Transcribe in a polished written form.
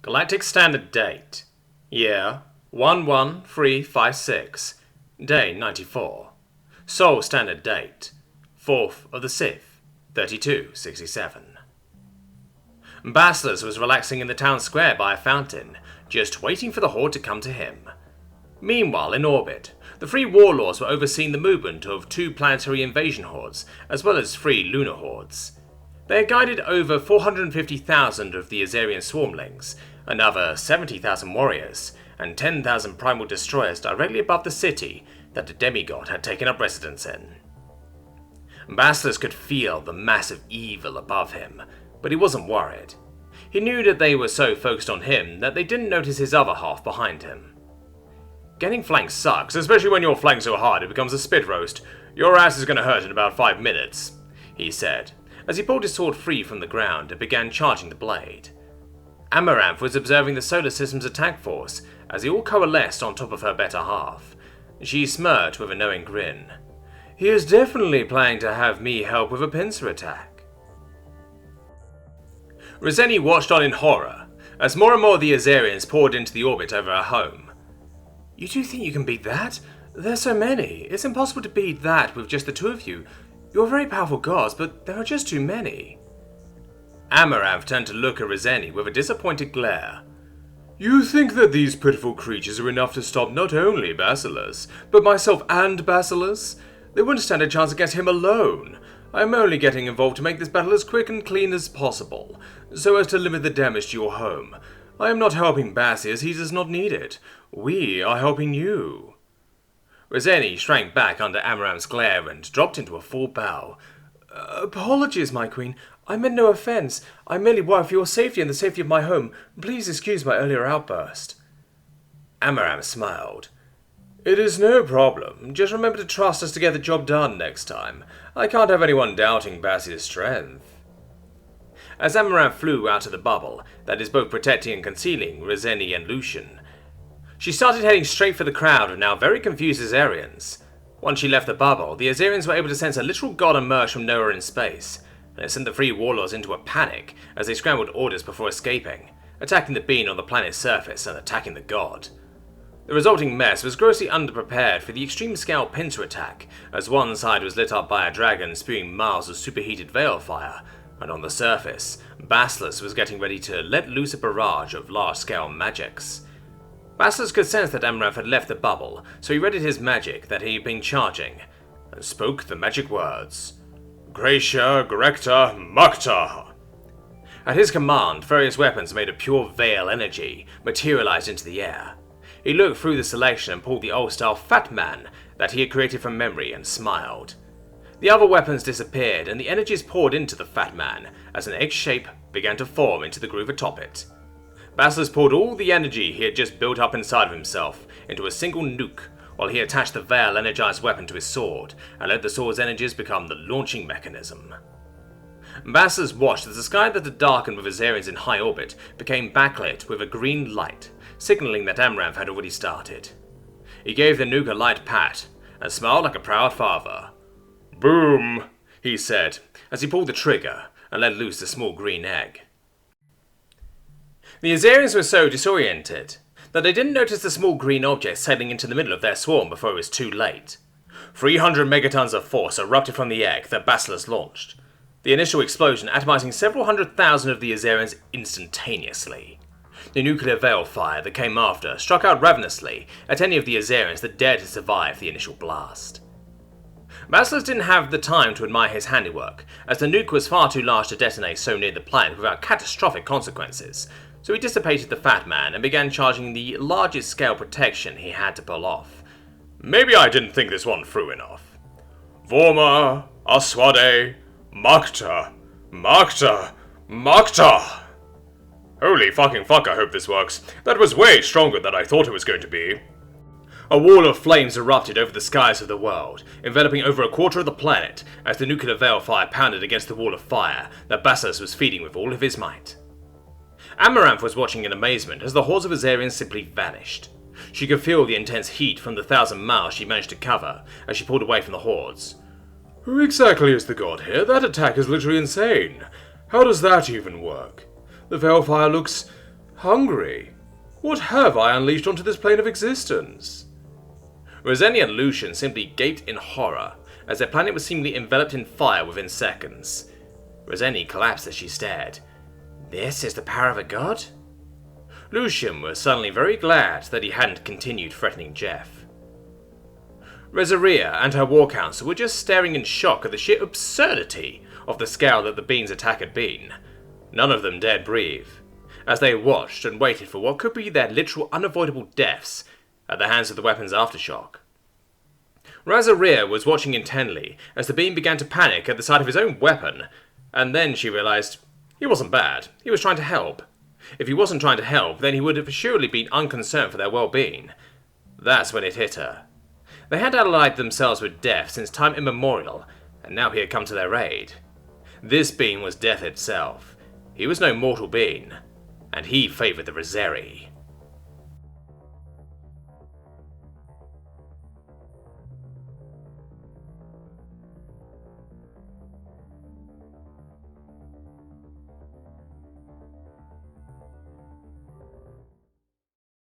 Galactic Standard Date. Year 11356. Day 94. Sol Standard Date. 4th of the 6th, 3267. Basilisk was relaxing in the town square by a fountain, just waiting for the horde to come to him. Meanwhile, in orbit, the three warlords were overseeing the movement of 2 planetary invasion hordes, as well as 3 lunar hordes. They had guided over 450,000 of the Azarian swarmlings, another 70,000 warriors, and 10,000 primal destroyers directly above the city that the demigod had taken up residence in. Basilisk could feel the massive evil above him, but he wasn't worried. He knew that they were so focused on him that they didn't notice his other half behind him. Getting flanked sucks, especially when you're flanked so hard it becomes a spit roast. Your ass is going to hurt in about 5 minutes, he said, as he pulled his sword free from the ground and began charging the blade. Amaranth was observing the solar system's attack force as they all coalesced on top of her better half. She smirked with a knowing grin. He is definitely planning to have me help with a pincer attack. Roseni watched on in horror as more and more of the Azarians poured into the orbit over her home. You do think you can beat that? There's so many. It's impossible to beat that with just the 2 of you. You're very powerful gods, but there are just too many. Amaranth turned to look at Roseni with a disappointed glare. You think that these pitiful creatures are enough to stop not only Basilisk, but myself and Basilisk? They wouldn't stand a chance against him alone. I am only getting involved to make this battle as quick and clean as possible, so as to limit the damage to your home. I am not helping Bassi as he does not need it. We are helping you. Roseni shrank back under Amaranth's glare and dropped into a full bow. Apologies, my queen. I meant no offense. I merely worry for your safety and the safety of my home. Please excuse my earlier outburst. Amaranth smiled. It is no problem. Just remember to trust us to get the job done next time. I can't have anyone doubting Bassi's strength. As Amaranth flew out of the bubble, that is both protecting and concealing Roseni and Lucian, she started heading straight for the crowd of now very confused Azarians. Once she left the bubble, the Azarians were able to sense a literal god emerge from nowhere in space, and it sent the 3 warlords into a panic as they scrambled orders before escaping, attacking the being on the planet's surface and attacking the god. The resulting mess was grossly underprepared for the extreme-scale pincer attack, as one side was lit up by a dragon spewing miles of superheated veil fire, and on the surface, Basilisk was getting ready to let loose a barrage of large-scale magics. Basilisk could sense that Amaranth had left the bubble, so he readied his magic that he had been charging, and spoke the magic words. Gracia, Grecta, Mukta. At his command, various weapons made of pure veil energy materialized into the air. He looked through the selection and pulled the old-style Fat Man that he had created from memory and smiled. The other weapons disappeared, and the energies poured into the Fat Man as an egg shape began to form into the groove atop it. Basilisk poured all the energy he had just built up inside of himself into a single nuke, while he attached the veil-energized weapon to his sword and let the sword's energies become the launching mechanism. Basilisk watched as the sky that had darkened with Azarians in high orbit became backlit with a green light, signaling that Amaranth had already started. He gave the nuke a light pat and smiled like a proud father. Boom, he said, as he pulled the trigger and let loose the small green egg. The Azarians were so disoriented that they didn't notice the small green object sailing into the middle of their swarm before it was too late. 300 megatons of force erupted from the egg that Basilisk launched, the initial explosion atomizing several 100,000 of the Azarians instantaneously. The nuclear veil fire that came after struck out ravenously at any of the Azarians that dared to survive the initial blast. Basilisk didn't have the time to admire his handiwork, as the nuke was far too large to detonate so near the planet without catastrophic consequences, so he dissipated the Fat Man and began charging the largest scale protection he had to pull off. Maybe I didn't think this one through enough. Vorma, Aswade, Mukta, Mukta, Mukta. Holy fucking fuck, I hope this works. That was way stronger than I thought it was going to be. A wall of flames erupted over the skies of the world, enveloping over a quarter of the planet as the nuclear veil fire pounded against the wall of fire that Basilisk was feeding with all of his might. Amaranth was watching in amazement as the hordes of Azarians simply vanished. She could feel the intense heat from the 1,000 miles she managed to cover as she pulled away from the hordes. Who exactly is the god here? That attack is literally insane. How does that even work? The veil fire looks Hungry? What have I unleashed onto this plane of existence? Roseni and Lucian simply gaped in horror, as their planet was seemingly enveloped in fire within seconds. Roseni collapsed as she stared. This is the power of a god? Lucian was suddenly very glad that he hadn't continued threatening Jeff. Rezaria and her war council were just staring in shock at the sheer absurdity of the scale that the being's attack had been. None of them dared breathe, as they watched and waited for what could be their literal unavoidable deaths at the hands of the weapon's aftershock. Rezaria was watching intently as the being began to panic at the sight of his own weapon, and then she realized he wasn't bad. He was trying to help. If he wasn't trying to help, then he would have surely been unconcerned for their well-being. That's when it hit her. They had allied themselves with death since time immemorial, and now he had come to their aid. This being was death itself. He was no mortal being, and he favoured the Rezeri.